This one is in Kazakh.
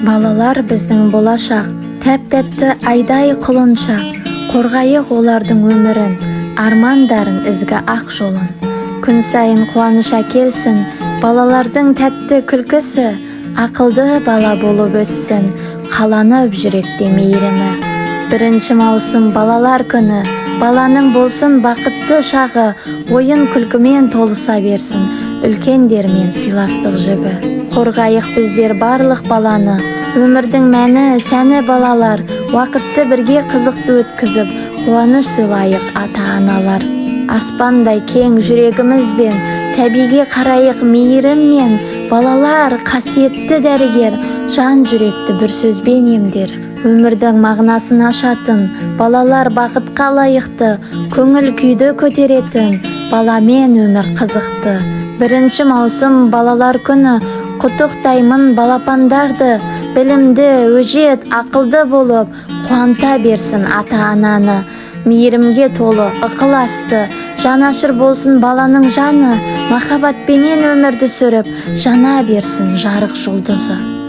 Балалар біздің болашақ, тәп-тәтті айдай құлыншақ, қорғайық олардың өмірін, армандарын ізгі ақ жолын. Күн сайын қуаныш әкелсін, балалардың тәтті күлкісі, ақылды бала болып өссін, қаланып жүректе мейірімі. 1 маусым балалар күні, баланың болсын бақытты шағы, ойын күлкімен толыса берсін, үлкендермен сыйластық жібі. Қорғайық біздер барлық баланы, өмірдің мәні, сәні балалар, уақытты бірге қызықты өткізіп, қуаныш сыйлайық ата-аналар. Аспандай кең жүрегімізбен, сәбиге қарайық мейіріммен, балалар қасиетті дәрігер, жан жүректі бір сөзбен емдер. Өмірдің мағынасын ашатын, балалар бақытқа лайықты, көңіл күйді көтеретін, баламен өмір қызықты. 1 маусым балалар күні, құттықтаймын балапандарды, білімді, өжет, ақылды болып, қуанта берсін ата-ананы. Мейірімге толы, ықыласты, жанашыр болсын баланың жаны, махаббатпенен өмірді сүріп, жана берсін жарық жұлдызы.